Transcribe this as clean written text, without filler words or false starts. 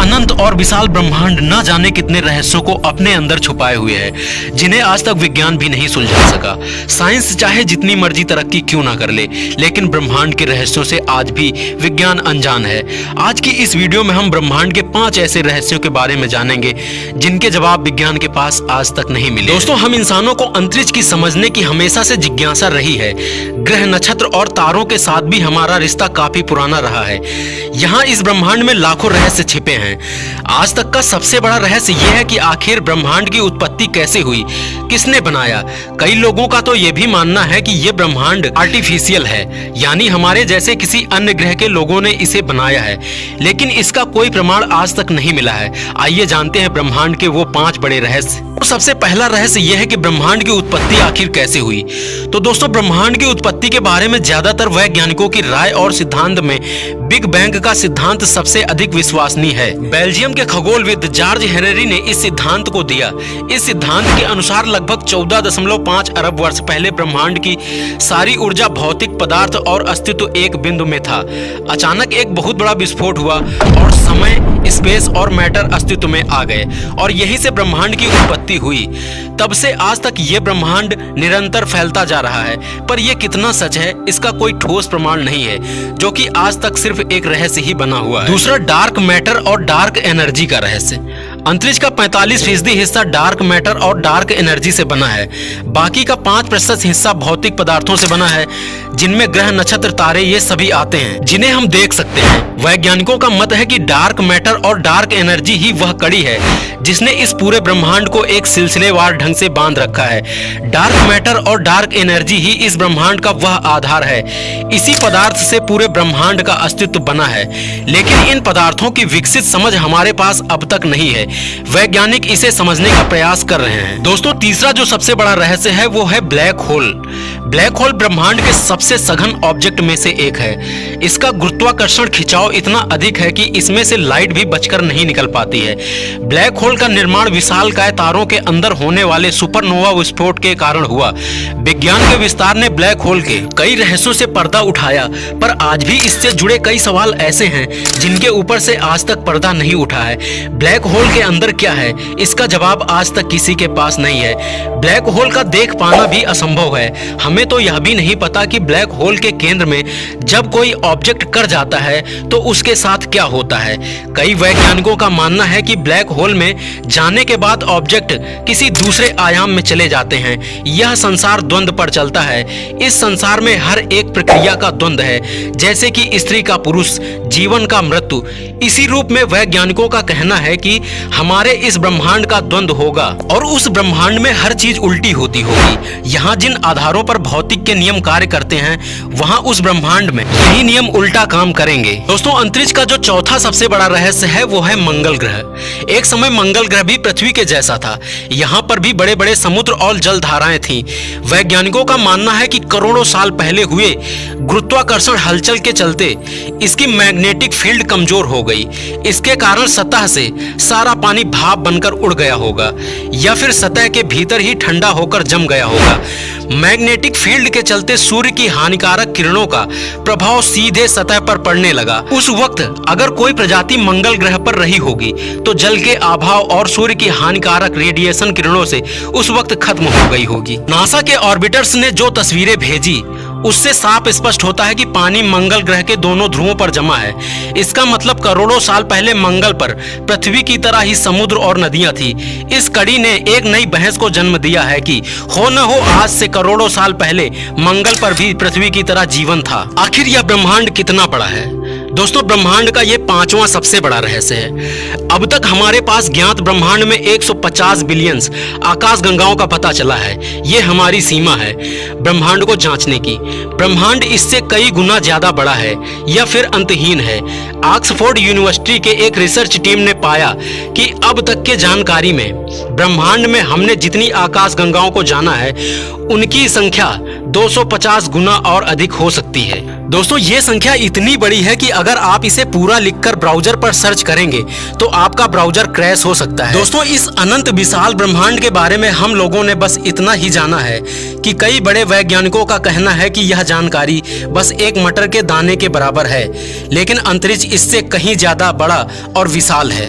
अनंत और विशाल ब्रह्मांड न जाने कितने रहस्यों को अपने अंदर छुपाए हुए है, जिन्हें आज तक विज्ञान भी नहीं सुलझा सका। साइंस चाहे जितनी मर्जी तरक्की क्यों ना कर ले, लेकिन ब्रह्मांड के रहस्यों से आज भी विज्ञान अनजान है। आज की इस वीडियो में हम ब्रह्मांड के 5 ऐसे रहस्यों के बारे में जानेंगे जिनके जवाब विज्ञान के पास आज तक नहीं मिले। दोस्तों, हम इंसानों को अंतरिक्ष की समझने की हमेशा से जिज्ञासा रही है। ग्रह, नक्षत्र और तारों के साथ भी हमारा रिश्ता काफी पुराना रहा है। यहाँ इस ब्रह्मांड में लाखों रहस्य छिपे हैं। आज तक का सबसे बड़ा रहस्य यह है कि आखिर ब्रह्मांड की उत्पत्ति कैसे हुई, किसने बनाया। कई लोगों का तो यह भी मानना है कि यह ब्रह्मांड आर्टिफिशियल है, यानी हमारे जैसे किसी अन्य ग्रह के लोगों ने इसे बनाया है, लेकिन इसका कोई प्रमाण आज तक नहीं मिला है। आइए जानते हैं ब्रह्मांड के वो 5 बड़े रहस्य। तो सबसे पहला रहस्य यह है कि ब्रह्मांड की उत्पत्ति आखिर कैसे हुई। तो दोस्तों, ब्रह्मांड की उत्पत्ति के बारे में ज्यादातर वैज्ञानिकों की राय और सिद्धांत में बिग बैंग का सिद्धांत सबसे अधिक विश्वसनीय है। बेल्जियम के खगोलविद जॉर्ज हेनरी ने इस सिद्धांत को दिया। इस सिद्धांत के अनुसार लगभग 14.5 अरब वर्ष पहले ब्रह्मांड की सारी ऊर्जा, भौतिक पदार्थ और अस्तित्व एक बिंदु में था। अचानक एक बहुत बड़ा विस्फोट हुआ और समय, स्पेस और मैटर अस्तित्व में आ गए और यहीं से ब्रह्मांड की उत्पत्ति हुई। तब से आज तक ये ब्रह्मांड निरंतर फैलता जा रहा है, पर यह कितना सच है इसका कोई ठोस प्रमाण नहीं है, जो कि आज तक सिर्फ एक रहस्य ही बना हुआ है। दूसरा, डार्क मैटर और डार्क एनर्जी का रहस्य। अंतरिक्ष का 45% हिस्सा डार्क मैटर और डार्क एनर्जी से बना है। बाकी का 5% हिस्सा भौतिक पदार्थों से बना है, जिनमें ग्रह, नक्षत्र, तारे ये सभी आते हैं, जिन्हें हम देख सकते हैं। वैज्ञानिकों का मत है कि डार्क मैटर और डार्क एनर्जी ही वह कड़ी है जिसने इस पूरे ब्रह्मांड को एक सिलसिलेवार ढंग से बांध रखा है। डार्क मैटर और डार्क एनर्जी ही इस ब्रह्मांड का वह आधार है। इसी पदार्थ से पूरे ब्रह्मांड का अस्तित्व बना है, लेकिन इन पदार्थों की विकसित समझ हमारे पास अब तक नहीं है। वैज्ञानिक इसे समझने का प्रयास कर रहे हैं। दोस्तों, तीसरा जो सबसे बड़ा रहस्य है वो है ब्लैक होल। ब्लैक होल ब्रह्मांड के सबसे सघन ऑब्जेक्ट में से एक है। इसका गुरुत्वाकर्षण खिंचाव इतना अधिक है कि इसमें से लाइट भी बचकर नहीं निकल पाती है। ब्लैक होल का निर्माण विशालकाय तारों के अंदर होने वाले सुपरनोवा विस्फोट के कारण हुआ। विज्ञान के विस्तार ने ब्लैक होल के कई रहस्यों से पर्दा उठाया, पर आज भी इससे जुड़े कई सवाल ऐसे हैं जिनके ऊपर से आज तक पर्दा नहीं उठा है। ब्लैक होल के अंदर क्या है, इसका जवाब आज तक किसी के पास नहीं है। ब्लैक होल का देख पाना भी असंभव है। हमें तो यह भी नहीं पता कि ब्लैक होल के केंद्र में जब कोई ऑब्जेक्ट कर जाता है तो उसके साथ क्या होता है। कई वैज्ञानिकों का मानना है कि ब्लैक होल में जाने के बाद ऑब्जेक्ट किसी दूसरे आयाम में चले जाते हैं। यह संसार द्वंद्व पर चलता है। इस संसार में हर एक प्रक्रिया का द्वंद्व है, जैसे कि स्त्री का पुरुष, जीवन का मृत्यु। इसी रूप में वैज्ञानिकों का कहना है कि हमारे इस ब्रह्मांड का द्वंद्व होगा और उस ब्रह्मांड में हर चीज उल्टी होती होगी। यहाँ जिन आधारों पर भौतिक के नियम कार्य करते हैं, वहाँ उस ब्रह्मांड में यही नियम उल्टा काम करेंगे। दोस्तों, अंतरिक्ष का जो चौथा सबसे बड़ा रहस्य है वो है मंगल ग्रह। एक समय मंगल ग्रह भी पृथ्वी के जैसा था। यहाँ पर भी बड़े बड़े समुद्र और जल धाराएं थीं। वैज्ञानिकों का मानना है कि करोड़ों साल पहले हुए गुरुत्वाकर्षण हलचल के चलते इसकी मैग्नेटिक फील्ड कमजोर हो गई। इसके कारण सतह से सारा पानी भाप बनकर उड़ गया होगा, या फिर सतह के भीतर ही ठंडा होकर जम गया होगा। मैग्नेटिक फील्ड के चलते सूर्य की हानिकारक किरणों का प्रभाव सीधे सतह पर पड़ने लगा। उस वक्त अगर कोई प्रजाति मंगल ग्रह पर रही होगी तो जल के अभाव और सूर्य की हानिकारक रेडिएशन किरणों से उस वक्त खत्म हो गई होगी। नासा के ऑर्बिटर्स ने जो तस्वीरें भेजी उससे साफ स्पष्ट होता है कि पानी मंगल ग्रह के दोनों ध्रुवों पर जमा है। इसका मतलब करोड़ों साल पहले मंगल पर पृथ्वी की तरह ही समुद्र और नदियां थी। इस कड़ी ने एक नई बहस को जन्म दिया है कि हो न हो आज से करोड़ों साल पहले मंगल पर भी पृथ्वी की तरह जीवन था। आखिर यह ब्रह्मांड कितना बड़ा है? दोस्तों, ब्रह्मांड का ये 5वां सबसे बड़ा रहस्य है। अब तक हमारे पास ज्ञात ब्रह्मांड में 150 बिलियन आकाश गंगाओं का पता चला है। ये हमारी सीमा है ब्रह्मांड को जांचने की। ब्रह्मांड इससे कई गुना ज्यादा बड़ा है या फिर अंतहीन है। ऑक्सफोर्ड यूनिवर्सिटी के एक रिसर्च टीम ने पाया कि अब तक के जानकारी में ब्रह्मांड में हमने जितनी आकाश गंगाओं को जाना है, उनकी संख्या 250 गुना और अधिक हो सकती है। दोस्तों ये संख्या इतनी बड़ी है कि अगर आप इसे पूरा लिखकर ब्राउजर पर सर्च करेंगे तो आपका ब्राउजर क्रैश हो सकता है। दोस्तों इस अनंत विशाल ब्रह्मांड के बारे में हम लोगों ने बस इतना ही जाना है कि कई बड़े वैज्ञानिकों का कहना है कि यह जानकारी बस एक मटर के दाने के बराबर है, लेकिन अंतरिक्ष इससे कहीं ज्यादा बड़ा और विशाल है।